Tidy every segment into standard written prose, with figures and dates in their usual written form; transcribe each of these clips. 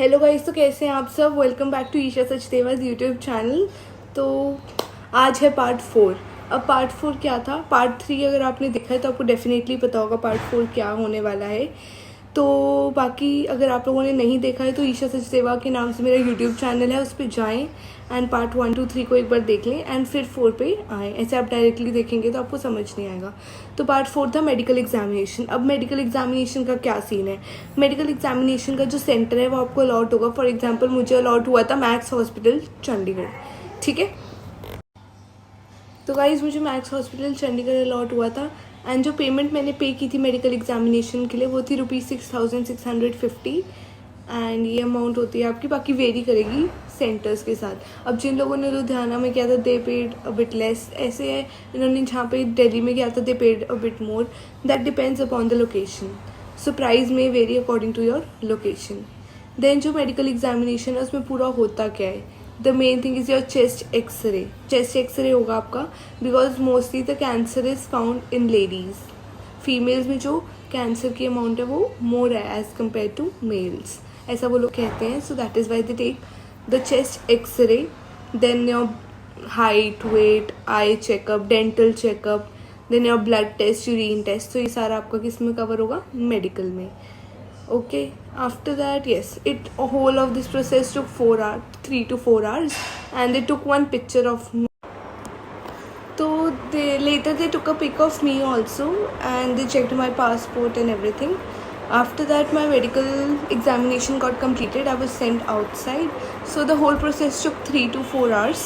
Hello guys, तो कैसे हैं आप सब। Welcome back to Isha Sachdeva's YouTube channel. तो आज है पार्ट 4। अब पार्ट 4 क्या था, पार्ट 3 अगर आपने देखा है तो आपको डेफिनेटली पता होगा पार्ट 4 क्या होने वाला है। तो बाकी अगर आप लोगों ने नहीं देखा है तो ईशा सचदेवा के नाम से मेरा यूट्यूब चैनल है, उस पर जाएँ एंड पार्ट 1, 2, 3 को एक बार देख लें एंड फिर 4 पे आएँ। ऐसे आप डायरेक्टली देखेंगे तो आपको समझ नहीं आएगा। तो पार्ट 4 था मेडिकल एग्जामिनेशन। अब मेडिकल एग्जामिनेशन का क्या सीन है, मेडिकल एग्जामिनेशन का जो सेंटर है वो आपको अलॉट होगा। फॉर एग्जांपल मुझे अलॉट हुआ था मैक्स हॉस्पिटल चंडीगढ़, ठीक है। तो गाइज मुझे मैक्स हॉस्पिटल चंडीगढ़ अलॉट हुआ था एंड जो पेमेंट मैंने पे की थी मेडिकल एग्जामिनेशन के लिए वो थी ₹6,650 एंड ये अमाउंट होती है आपकी, बाकी वेरी करेगी सेंटर्स के साथ। अब जिन लोगों ने लुधियाना में किया था they paid a bit less, ऐसे है इन्होंने जहाँ पे दिल्ली में किया था they paid a bit more, that depends upon the location. So price में vary according to your location. Then जो मेडिकल एग्जामिनेशन है उसमें पूरा होता क्या है, the main thing is your chest X-ray. Chest X-ray होगा आपका because mostly the cancer is found in ladies. Females में जो कैंसर की अमाउंट है वो मोर है एज कम्पेयर टू मेल्स, ऐसा वो लोग कहते हैं। So that is why they take the chest x-ray. Then your height, weight, eye checkup, dental checkup, then your blood test, urine test. तो ये सारा आपका किस में कवर होगा, मेडिकल में। Okay, after that, yes, a whole of this process took 4 hours, 3 to 4 hours, and they took one picture of me. So later they took a pic of me also and they checked my passport and everything. After that my medical examination got completed. I was sent outside. So the whole process took 3 to 4 hours.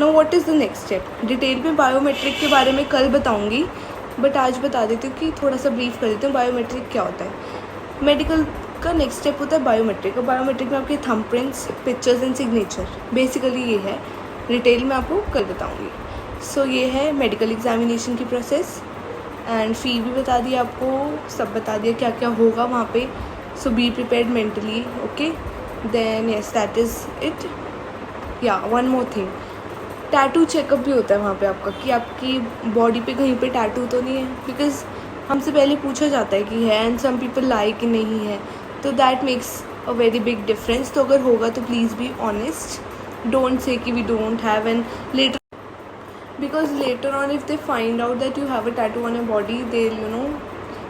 Now what is the next step? Detail में biometric के बारे में कल बताऊंगी, but आज बता देती हूँ कि थोड़ा सा ब्रीफ कर देती हूँ बायोमेट्रिक क्या होता है। मेडिकल का नेक्स्ट स्टेप होता है बायोमेट्रिक। और बायोमेट्रिक में आपके thumb prints, pictures and signature, basically ये है। डिटेल में आपको कल बताऊंगी। सो ये है मेडिकल एग्जामिनेशन की प्रोसेस एंड फ़ी भी बता दी आपको, सब बता दिया क्या क्या होगा वहाँ पे। So be prepared mentally, okay. Then yes that is it. या one more thing, tattoo checkup भी होता है वहाँ पे आपका कि आपकी बॉडी पे कहीं पे टैटू तो नहीं है, बिकॉज हमसे पहले पूछा जाता है कि है एंड सम पीपल लाइक कि नहीं है, तो that makes a very big difference. तो अगर होगा तो please be honest, don't say कि we don't have and later, because later on if they find out that you have a tattoo on your body they'll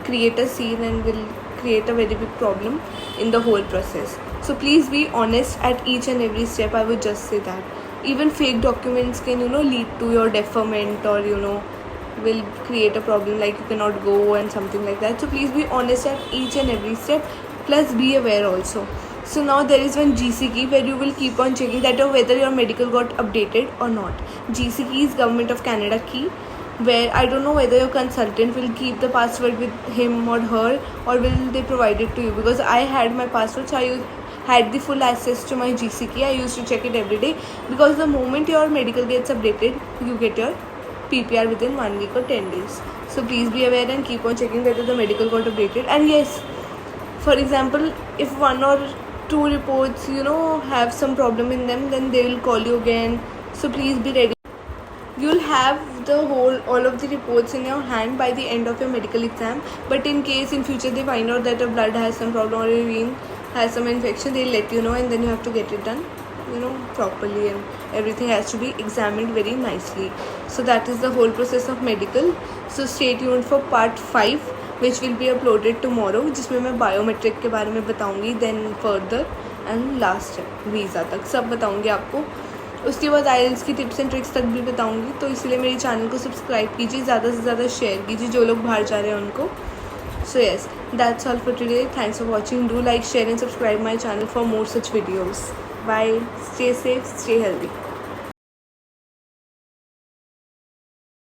create a scene and will create a very big problem in the whole process. So please be honest at each and every step. I would just say that even fake documents can lead to your deferment or will create a problem, like you cannot go and something like that. So please be honest at each and every step, plus be aware also. So now there is one GC key where you will keep on checking that whether your medical got updated or not. GC key is Government of Canada key, where I don't know whether your consultant will keep the password with him or her or will they provide it to you, because I had my password, so I had the full access to my GC key. I used to check it every day because the moment your medical gets updated you get your PPR within 1 week or 10 days. So please be aware and keep on checking whether the medical got updated. And yes, for example, if 1 or 2 reports have some problem in them, then they will call you again. So please be ready. You'll have all of the reports in your hand by the end of your medical exam, but in case in future they find out that your blood has some problem or your urine has some infection, they'll let you know and then you have to get it done properly, and everything has to be examined very nicely. So that is the whole process of medical. So stay tuned for part 5 which will be uploaded tomorrow, जिसमें मैं biometric के बारे में बताऊंगी, then further and last visa तक सब बताऊंगी आपको। उसके बाद आइल्स की टिप्स एंड ट्रिक्स तक भी बताऊंगी। तो इसलिए मेरे चैनल को सब्सक्राइब कीजिए, ज़्यादा से ज़्यादा शेयर कीजिए जो लोग बाहर जा रहे हैं उनको। So yes, that's all for today. Thanks for watching. Do like, share and subscribe my channel for more such videos. Bye. Stay safe, stay healthy.